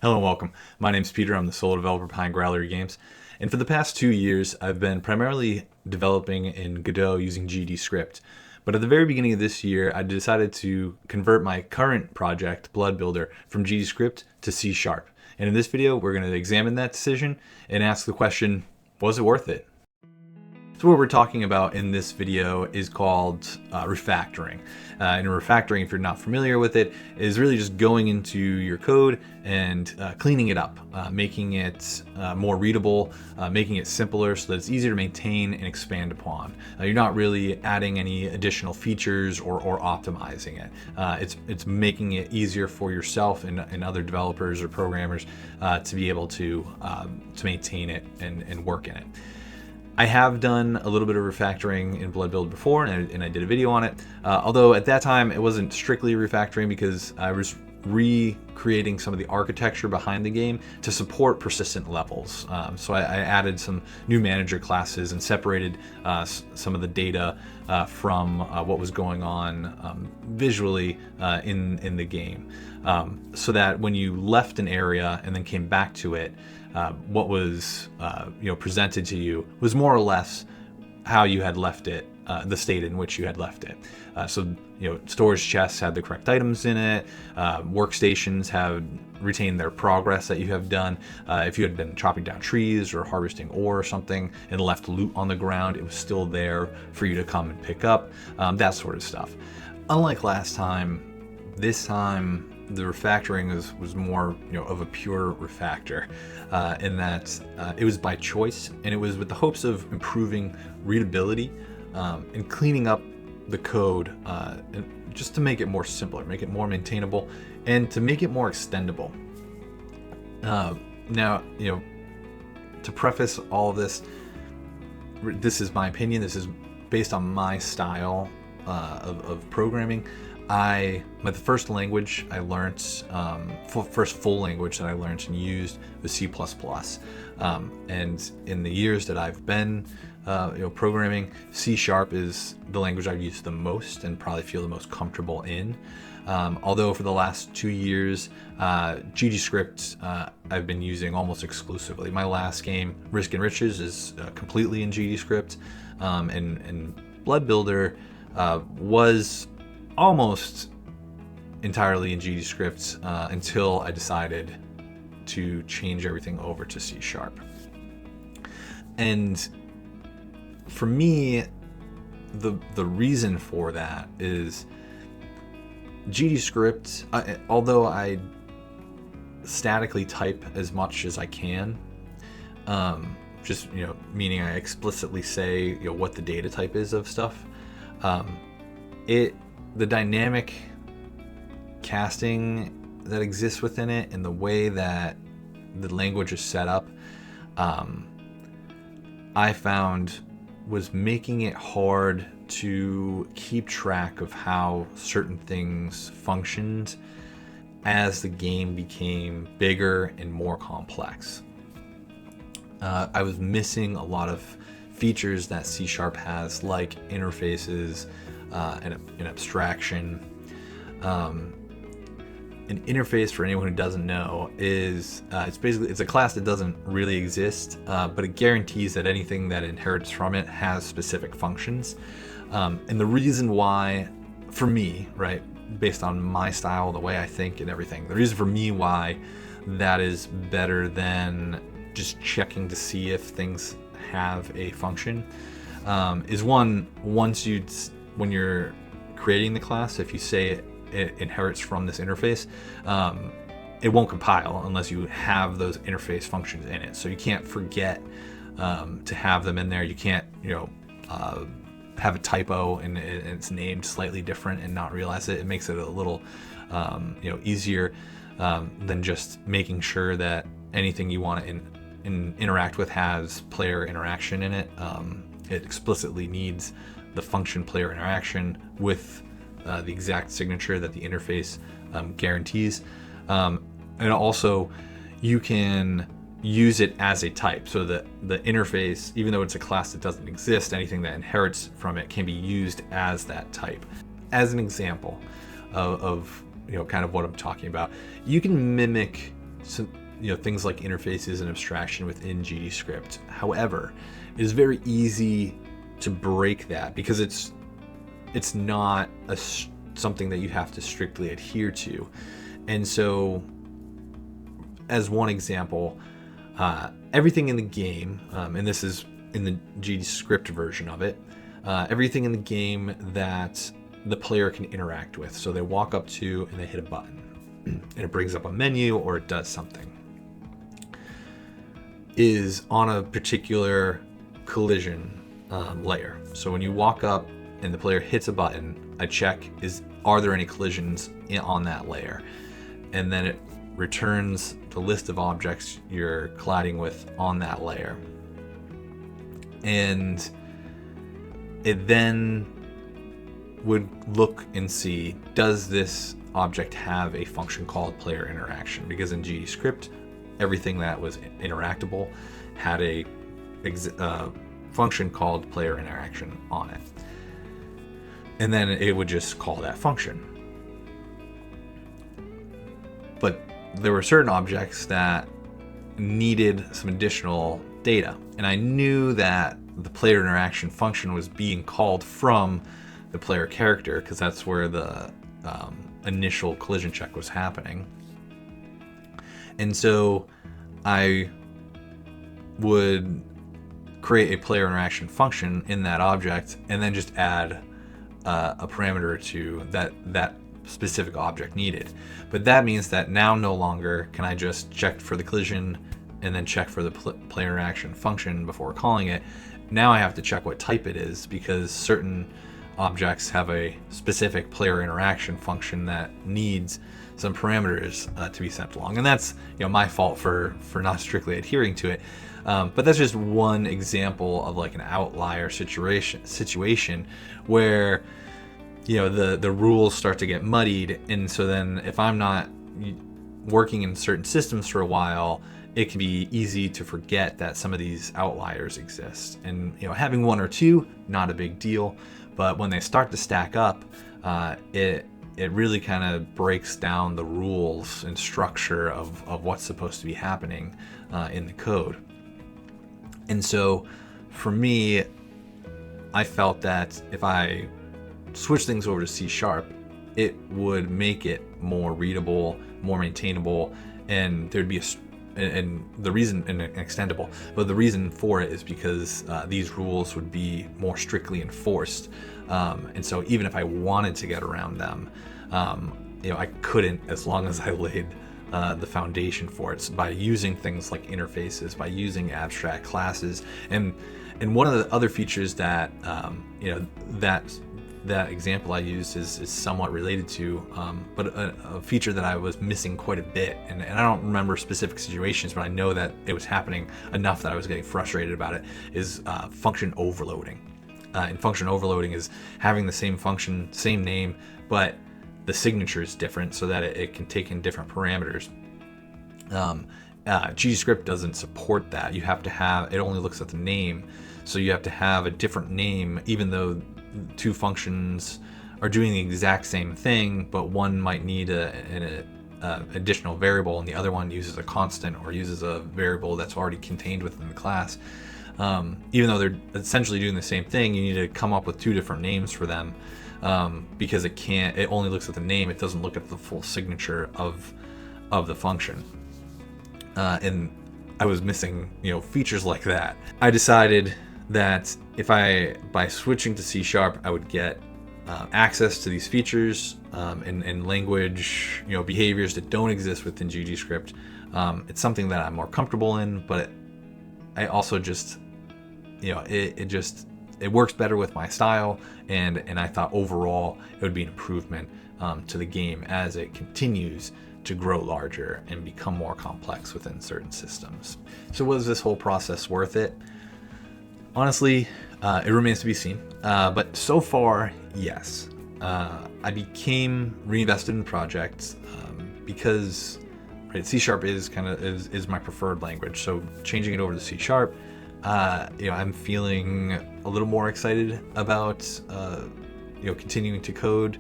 Hello and welcome. My name's Peter. I'm the sole developer behind Gallery Games. And for the past 2 years, I've been primarily developing in Godot using GDScript. But at the very beginning of this year, I decided to convert my current project, Blood Builder, from GDScript to C#. And in this video, we're going to examine that decision and ask the question, was it worth it? So what we're talking about in this video is called refactoring. And refactoring, if you're not familiar with it, is really just going into your code and cleaning it up, making it more readable, making it simpler so that it's easier to maintain and expand upon. You're not really adding any additional features or optimizing it. It's making it easier for yourself and other developers or programmers to be able to maintain it and work in it. I have done a little bit of refactoring in Blood Build before, and I did a video on it. Although at that time it wasn't strictly refactoring because I was recreating some of the architecture behind the game to support persistent levels. So I added some new manager classes and separated some of the data from what was going on visually in the game, so that when you left an area and then came back to it, what was presented to you was more or less how you had left it, the state in which you had left it. So storage chests had the correct items in it. Workstations have retained their progress that you have done. If you had been chopping down trees or harvesting ore or something and left loot on the ground, it was still there for you to come and pick up. That sort of stuff. Unlike last time, this time the refactoring was more of a pure refactor, in that it was by choice, and it was with the hopes of improving readability and cleaning up the code, and just to make it more simpler, make it more maintainable, and to make it more extendable. Now, to preface all of this, this is my opinion. This is based on my style of programming. The first language I learned, first full language that I learned and used was C++. And in the years that I've been programming, C# is the language I've used the most and probably feel the most comfortable in. Although for the last 2 years, GDScript I've been using almost exclusively. My last game, Risk and Riches, is completely in GDScript, and Blood Builder was almost entirely in GDScript until I decided to change everything over to C#. And for me, the reason for that is GDScript, although I statically type as much as I can, just meaning I explicitly say what the data type is of stuff, the dynamic casting that exists within it and the way that the language is set up, I found was making it hard to keep track of how certain things functioned as the game became bigger and more complex. I was missing a lot of features that C# has, like interfaces, and abstraction. An interface, for anyone who doesn't know, is it's a class that doesn't really exist, but it guarantees that anything that inherits from it has specific functions. And the reason why, for me, right, based on my style, the way I think and everything, the reason for me why that is better than just checking to see if things have a function, is one, when you're creating the class, if you say it inherits from this interface, it won't compile unless you have those interface functions in it. So you can't forget to have them in there. You can't have a typo and it's named slightly different and not realize it. It makes it a little easier than just making sure that anything you want to interact with has player interaction in it. It explicitly needs the function player interaction with the exact signature that the interface guarantees. And also, you can use it as a type, so that the interface, even though it's a class that doesn't exist, anything that inherits from it can be used as that type. As an example of kind of what I'm talking about, you can mimic things like interfaces and abstraction within GDScript. However, it is very easy to break that because it's not something that you have to strictly adhere to. And so, as one example, everything in the game, and this is in the GDScript version of it, everything in the game that the player can interact with. So they walk up to and they hit a button, and it brings up a menu or it does something, is on a particular collision layer. So when you walk up and the player hits a button, I check are there any collisions on that layer, and then it returns the list of objects you're colliding with on that layer, and it then would look and see, does this object have a function called player interaction? Because in GDScript, everything that was interactable had a function called player interaction on it. And then it would just call that function. But there were certain objects that needed some additional data. And I knew that the player interaction function was being called from the player character, because that's where the initial collision check was happening. And so I would create a player interaction function in that object and then just add a parameter to that specific object needed. But that means that now no longer can I just check for the collision and then check for the player interaction function before calling it. Now I have to check what type it is, because certain objects have a specific player interaction function that needs some parameters to be sent along, and that's my fault for not strictly adhering to it. But that's just one example of like an outlier situation where the rules start to get muddied, and so then if I'm not working in certain systems for a while, it can be easy to forget that some of these outliers exist. And having one or two, not a big deal, but when they start to stack up, it really kind of breaks down the rules and structure of what's supposed to be happening in the code. And so for me, I felt that if I switch things over to C#, it would make it more readable, more maintainable, and there'd be extendable. But the reason for it is because these rules would be more strictly enforced, and so even if I wanted to get around them, I couldn't, as long as I laid the foundation for it. So by using things like interfaces, by using abstract classes, and one of the other features that that example I used is somewhat related to, but a feature that I was missing quite a bit, and I don't remember specific situations, but I know that it was happening enough that I was getting frustrated about it, is function overloading. And function overloading is having the same function, same name, but the signature is different so that it can take in different parameters. GDScript doesn't support that. You have to have, it only looks at the name, so you have to have a different name, even though two functions are doing the exact same thing, but one might need an additional variable and the other one uses a constant or uses a variable that's already contained within the class. Even though they're essentially doing the same thing, you need to come up with two different names for them, because it only looks at the name, it doesn't look at the full signature of the function. And I was missing features like that. I decided that by switching to C#, I would get access to these features and language behaviors that don't exist within GDScript. It's something that I'm more comfortable in, but I also just it works better with my style, and I thought overall it would be an improvement to the game as it continues to grow larger and become more complex within certain systems. So was this whole process worth it? Honestly, it remains to be seen, but so far, yes. I became reinvested in projects because C# is my preferred language. So changing it over to C#, I'm feeling a little more excited about continuing to code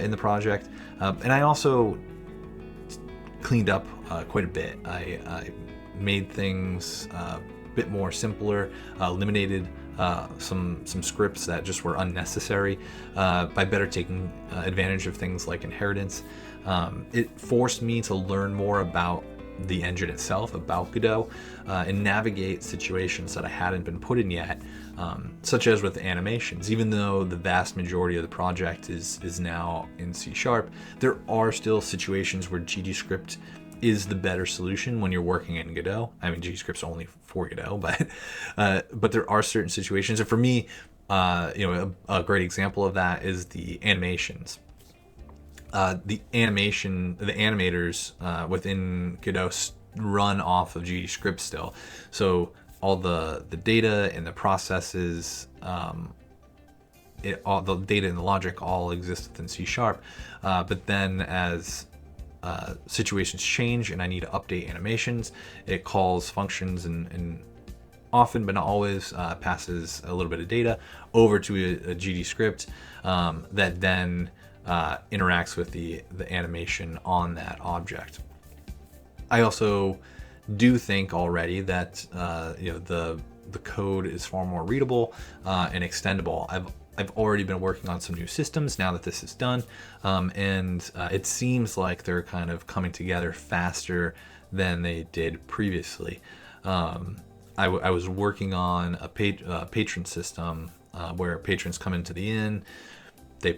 in the project, and I also cleaned up quite a bit. I made things a bit more simpler, eliminated some scripts that just were unnecessary by better taking advantage of things like inheritance. It forced me to learn more about the engine itself, about Godot, and navigate situations that I hadn't been put in yet, such as with animations. Even though the vast majority of the project is now in C#, there are still situations where GDScript is the better solution when you're working in Godot. I mean, GDScript's only for Godot, but there are certain situations. And for me, a great example of that is the animations. The animators within Godot run off of GDScript still. So all the data and the processes, all the data and the logic all exist within C#. But then as situations change and I need to update animations, it calls functions and often, but not always, passes a little bit of data over to a GDScript that then interacts with the animation on that object. I also do think already that the code is far more readable and extendable. I've already been working on some new systems now that this is done, and it seems like they're kind of coming together faster than they did previously. I was working on a patron system where patrons come into the inn, they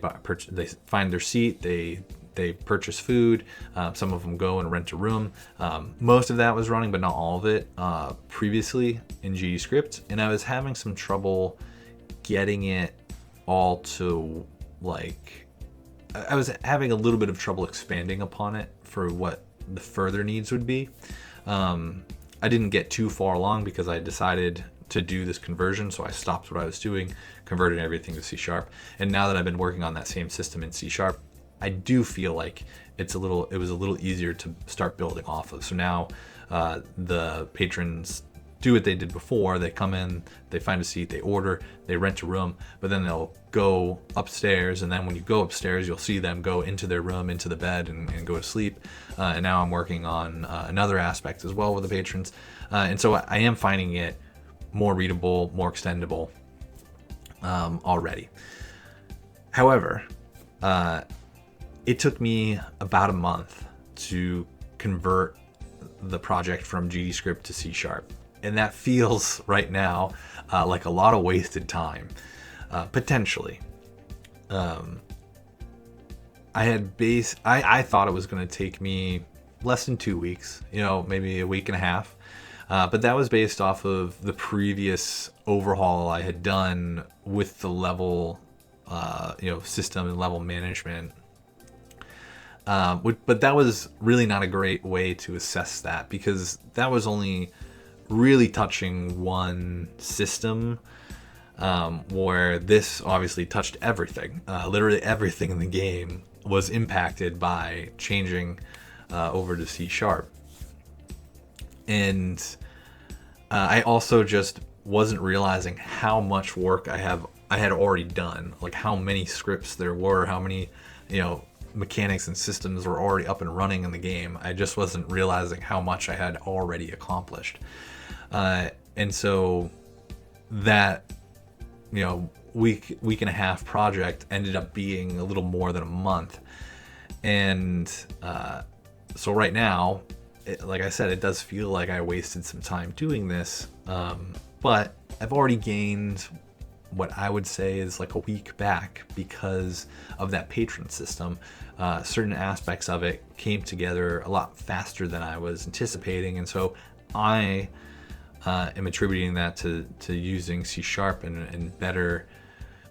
find their seat, they purchase food, some of them go and rent a room. Most of that was running, but not all of it, previously in GDScript, and I was having some trouble getting it all to, like, I was having a little bit of trouble expanding upon it for what the further needs would be. I didn't get too far along because I decided to do this conversion, so I stopped what I was doing, converted everything to C#. And now that I've been working on that same system in C#, I do feel like it was a little easier to start building off of. So now the patrons do what they did before. They come in, they find a seat, they order, they rent a room, but then they'll go upstairs, and then when you go upstairs, you'll see them go into their room, into the bed, and go to sleep. And now I'm working on another aspect as well with the patrons. And so I am finding it more readable, more extendable already. However, it took me about a month to convert the project from GDScript to C#. And that feels right now like a lot of wasted time, potentially. I thought it was going to take me less than 2 weeks, maybe a week and a half. But that was based off of the previous overhaul I had done with the level, system and level management. But that was really not a great way to assess that, because that was only really touching one system, where this obviously touched everything. Literally everything in the game was impacted by changing over to C#. And I also just wasn't realizing how much work I had already done, like how many scripts there were, how many mechanics and systems were already up and running in the game. I just wasn't realizing how much I had already accomplished. And so that week and a half project ended up being a little more than a month. And so right now, like I said, it does feel like I wasted some time doing this, but I've already gained what I would say is like a week back because of that patron system. Certain aspects of it came together a lot faster than I was anticipating, and so I am attributing that to using C# and better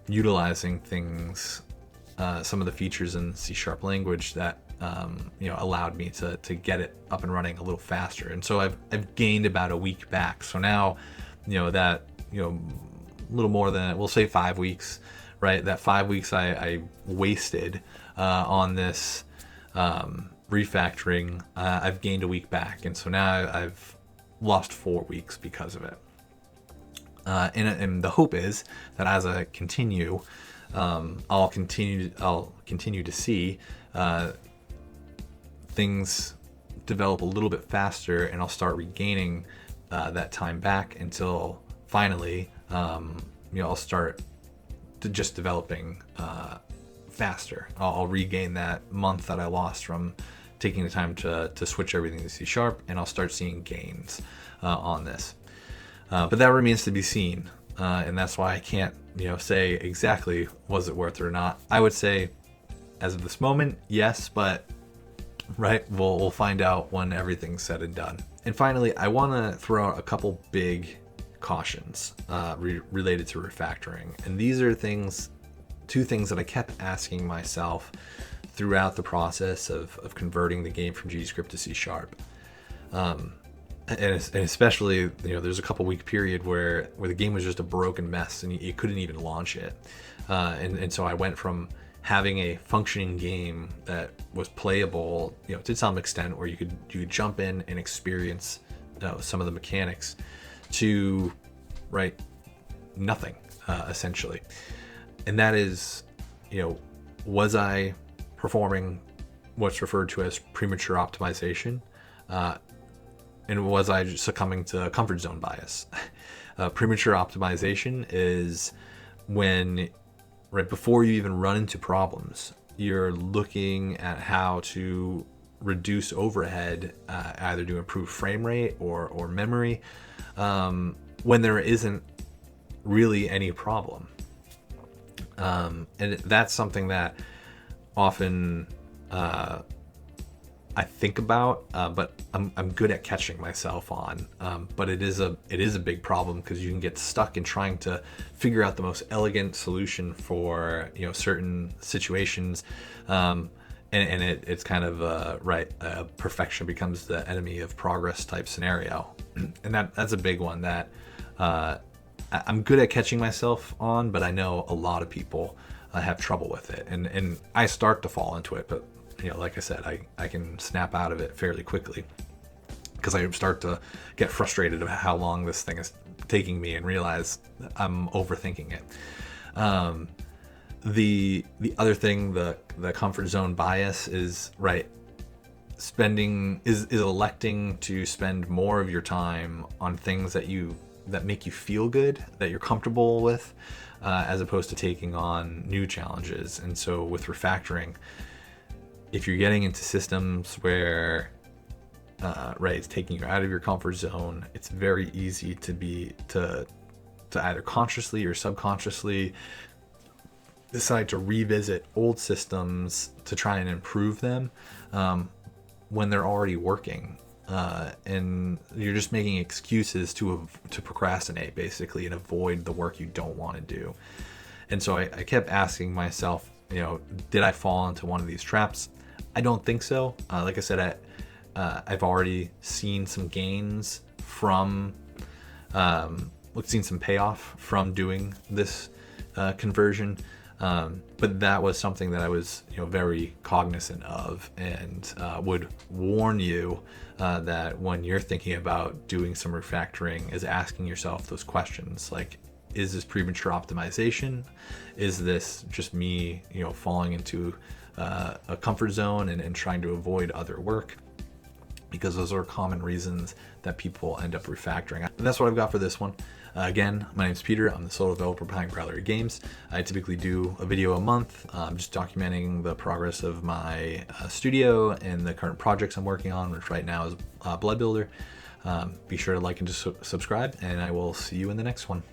utilizing things, some of the features in C# language that allowed me to get it up and running a little faster. And so I've gained about a week back. So now, that a little more than, we'll say 5 weeks, right? That 5 weeks I wasted on this refactoring, I've gained a week back, and so now I've lost 4 weeks because of it. And the hope is that as I continue, I'll continue to see things develop a little bit faster, and I'll start regaining that time back until finally, I'll start to just developing faster. I'll regain that month that I lost from taking the time to switch everything to C#, and I'll start seeing gains on this. But that remains to be seen, and that's why I can't, say exactly was it worth it or not. I would say, as of this moment, yes, but right, we'll find out when everything's said and done. And finally, I want to throw out a couple big cautions related to refactoring, and these are two things that I kept asking myself throughout the process of converting the game from GDScript to C#. And especially, there's a couple week period where the game was just a broken mess and you couldn't even launch it. And so I went from having a functioning game that was playable, to some extent, where you could jump in and experience some of the mechanics, to nothing, essentially. And that is, was I performing what's referred to as premature optimization? And was I just succumbing to comfort zone bias? Premature optimization is when, right before you even run into problems, you're looking at how to reduce overhead, either to improve frame rate or memory, when there isn't really any problem. And that's something that often I think about, but I'm good at catching myself on. But it is a big problem, because you can get stuck in trying to figure out the most elegant solution for certain situations, and it's kind of perfection becomes the enemy of progress type scenario, and that's a big one that I'm good at catching myself on, but I know a lot of people have trouble with it, and I start to fall into it, but like I said, I can snap out of it fairly quickly, because I start to get frustrated about how long this thing is taking me and realize I'm overthinking it. The other thing, the comfort zone bias is electing to spend more of your time on things that make you feel good, that you're comfortable with, as opposed to taking on new challenges. And so with refactoring, if you're getting into systems where it's taking you out of your comfort zone, it's very easy to either consciously or subconsciously decide to revisit old systems to try and improve them, when they're already working, and you're just making excuses to procrastinate, basically, and avoid the work you don't want to do. And so I kept asking myself, did I fall into one of these traps? I don't think so. Like I said, I've already seen some gains from, seen some payoff from doing this conversion, but that was something that I was, very cognizant of, and would warn you that when you're thinking about doing some refactoring, is asking yourself those questions, like, is this premature optimization? Is this just me, falling into a comfort zone and trying to avoid other work? Because those are common reasons that people end up refactoring. And that's what I've got for this one. Again, my name's Peter. I'm the sole developer behind Growlery Games. I typically do a video a month, just documenting the progress of my studio and the current projects I'm working on, which right now is Blood Builder. Be sure to like and subscribe, and I will see you in the next one.